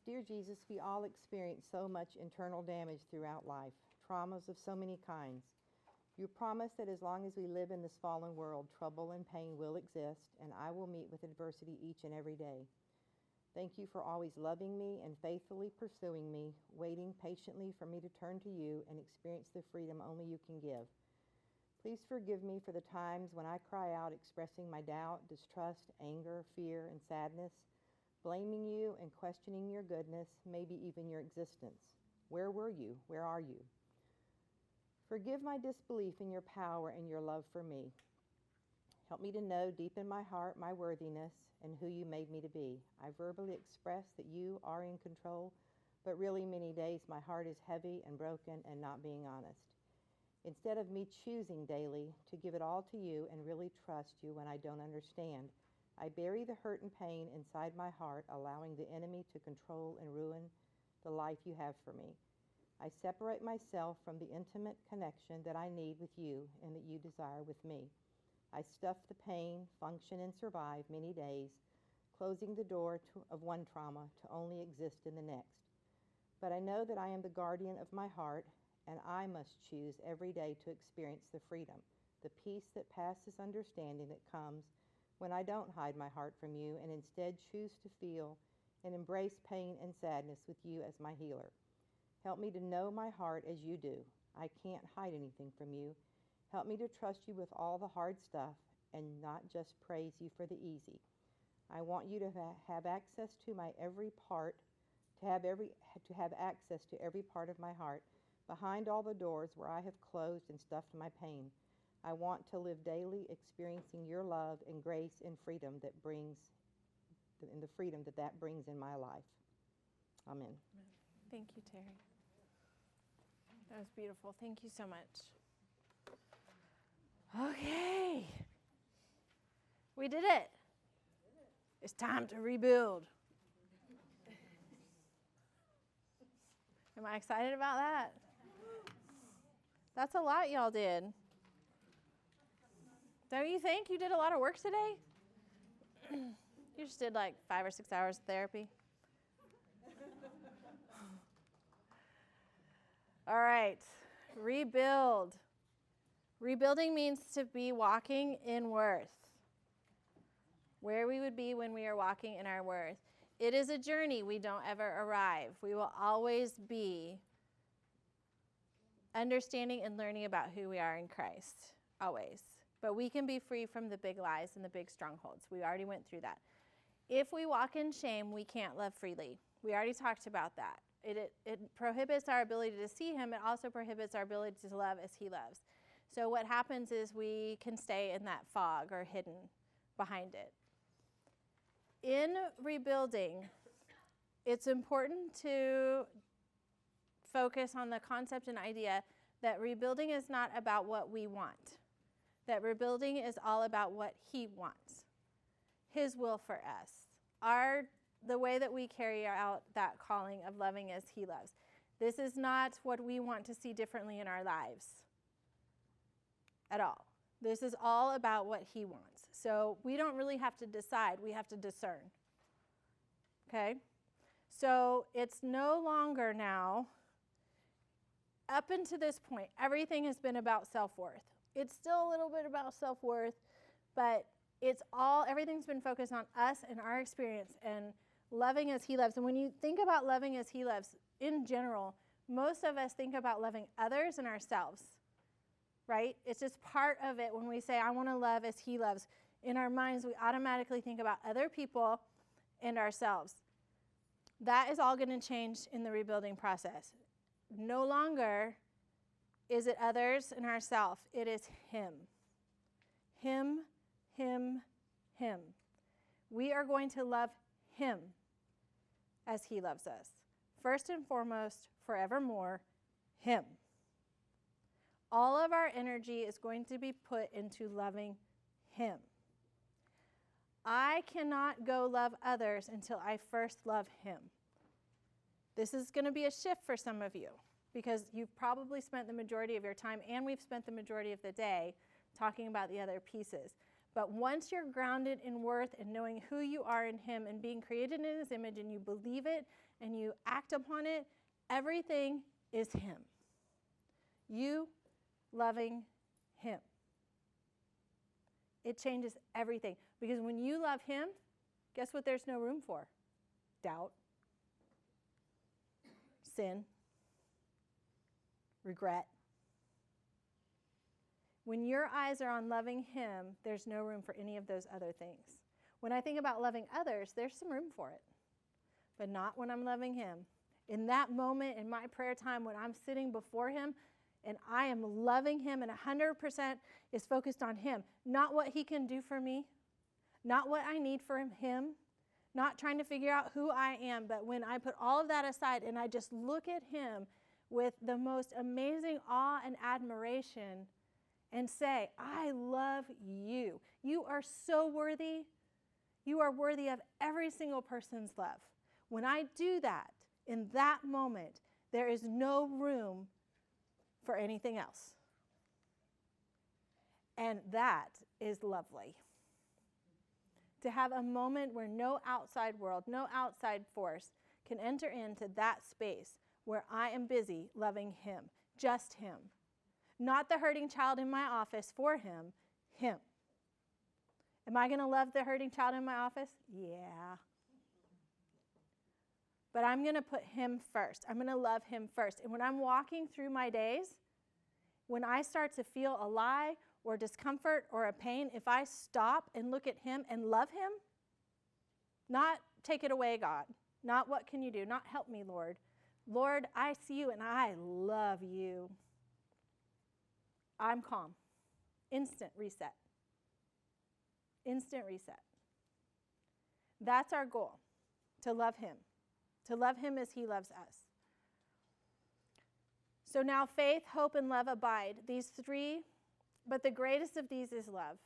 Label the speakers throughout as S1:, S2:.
S1: Dear Jesus, we all experience so much internal damage throughout life, traumas of so many kinds. You promise that as long as we live in this fallen world, trouble and pain will exist, and I will meet with adversity each and every day. Thank you for always loving me and faithfully pursuing me, waiting patiently for me to turn to you and experience the freedom only you can give. Please forgive me for the times when I cry out expressing my doubt, distrust, anger, fear, and sadness, blaming you and questioning your goodness, maybe even your existence. Where were you? Where are you? Forgive my disbelief in your power and your love for me. Help me to know deep in my heart my worthiness and who you made me to be. I verbally express that you are in control, but really many days my heart is heavy and broken and not being honest. Instead of me choosing daily to give it all to you and really trust you when I don't understand, I bury the hurt and pain inside my heart, allowing the enemy to control and ruin the life you have for me. I separate myself from the intimate connection that I need with you and that you desire with me. I stuff the pain, function, and survive many days, closing the door of one trauma to only exist in the next. But I know that I am the guardian of my heart, and I must choose every day to experience the freedom, the peace that passes understanding that comes when I don't hide my heart from you and instead choose to feel and embrace pain and sadness with you as my healer. Help me to know my heart as you do. I can't hide anything from you. Help me to trust you with all the hard stuff and not just praise you for the easy. I want you to have access to my every part, to have access to every part of my heart, behind all the doors where I have closed and stuffed my pain. I want to live daily experiencing your love and grace and freedom that brings, and the freedom that brings in my life. Amen.
S2: Thank you, Terry. That was beautiful. Thank you so much. Okay. We did it. It's time to rebuild. Am I excited about that? That's a lot y'all did. Don't you think you did a lot of work today? You just did like 5 or 6 hours of therapy. All right, rebuild. Rebuilding means to be walking in worth. Where we would be when we are walking in our worth. It is a journey. We don't ever arrive. We will always be understanding and learning about who we are in Christ, always. But we can be free from the big lies and the big strongholds. We already went through that. If we walk in shame, we can't love freely. We already talked about that. It prohibits our ability to see him. It also prohibits our ability to love as he loves. So what happens is we can stay in that fog or hidden behind it. In rebuilding, it's important to focus on the concept and idea that rebuilding is not about what we want. That rebuilding is all about what he wants. His will for us. The way that we carry out that calling of loving as he loves. This is not what we want to see differently in our lives at all. This is all about what he wants. So we don't really have to decide, we have to discern. Okay? So it's no longer now, up until this point, everything has been about self-worth. It's still a little bit about self-worth, but everything's been focused on us and our experience and loving as he loves. And when you think about loving as he loves, in general, most of us think about loving others and ourselves, right? It's just part of it when we say, I want to love as he loves. In our minds, we automatically think about other people and ourselves. That is all going to change in the rebuilding process. No longer is it others and ourselves. It is him. Him, him, him. We are going to love him as he loves us. First and foremost, forevermore, him. All of our energy is going to be put into loving him. I cannot go love others until I first love him. This is going to be a shift for some of you because you've probably spent the majority of your time, and we've spent the majority of the day talking about the other pieces. But once you're grounded in worth and knowing who you are in him and being created in his image and you believe it and you act upon it, everything is him. You loving him. It changes everything. Because when you love him, guess what there's no room for? Doubt, sin, regret. When your eyes are on loving him, there's no room for any of those other things. When I think about loving others, there's some room for it. But not when I'm loving him. In that moment, in my prayer time, when I'm sitting before him, and I am loving him, and 100% is focused on him. Not what he can do for me, not what I need from him, not trying to figure out who I am, but when I put all of that aside and I just look at him with the most amazing awe and admiration and say, I love you. You are so worthy. You are worthy of every single person's love. When I do that, in that moment, there is no room for anything else. And that is lovely. To have a moment where no outside world, no outside force can enter into that space where I am busy loving him, just him. Not the hurting child in my office for him, him. Am I going to love the hurting child in my office? Yeah. But I'm going to put him first. I'm going to love him first. And when I'm walking through my days, when I start to feel a lie or discomfort or a pain, if I stop and look at him and love him, not take it away, God, not what can you do, not help me, Lord. Lord, I see you and I love you. I'm calm. Instant reset. Instant reset. That's our goal, to love him as he loves us. So now faith, hope, and love abide. These three, but the greatest of these is love.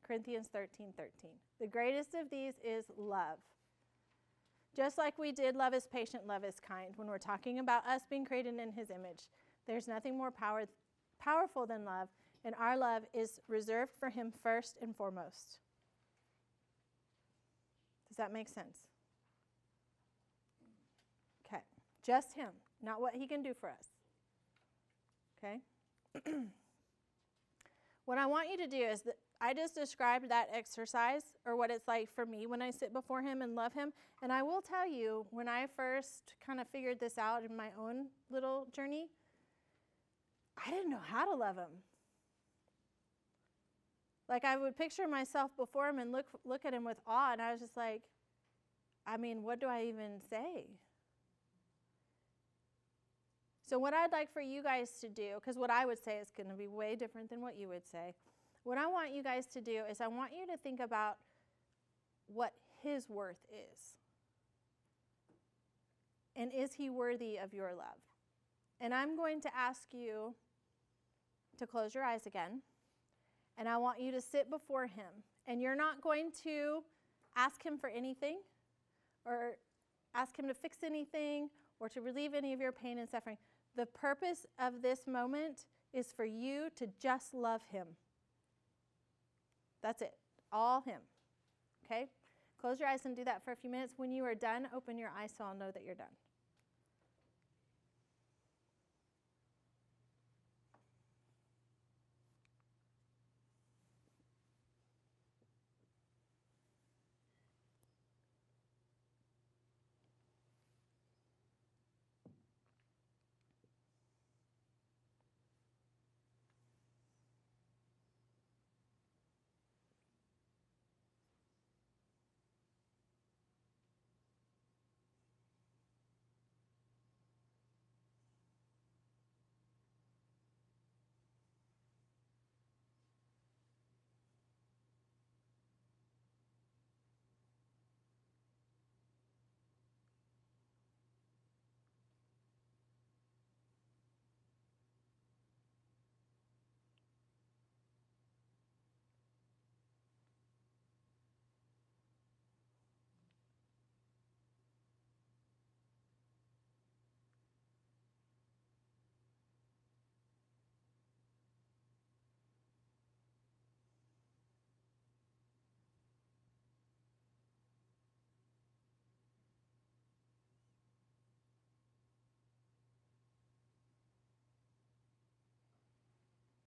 S2: Corinthians 13:13. The greatest of these is love. Just like we did, love is patient, love is kind. When we're talking about us being created in his image, there's nothing more powerful than love, and our love is reserved for him first and foremost. Does that make sense? Okay. Just him, not what he can do for us. Okay? What I want you to do is that I just described that exercise, or what it's like for me when I sit before him and love him. And I will tell you, when I first kind of figured this out in my own little journey, I didn't know how to love him. Like, I would picture myself before him and look at him with awe, and I was just like, I mean, what do I even say? So what I'd like for you guys to do, because what I would say is going to be way different than what you would say. What I want you guys to do is I want you to think about what his worth is. And is he worthy of your love? And I'm going to ask you to close your eyes again. And I want you to sit before him. And you're not going to ask him for anything or ask him to fix anything or to relieve any of your pain and suffering. The purpose of this moment is for you to just love him. That's it. All him. Okay? Close your eyes and do that for a few minutes. When you are done, open your eyes so I'll know that you're done.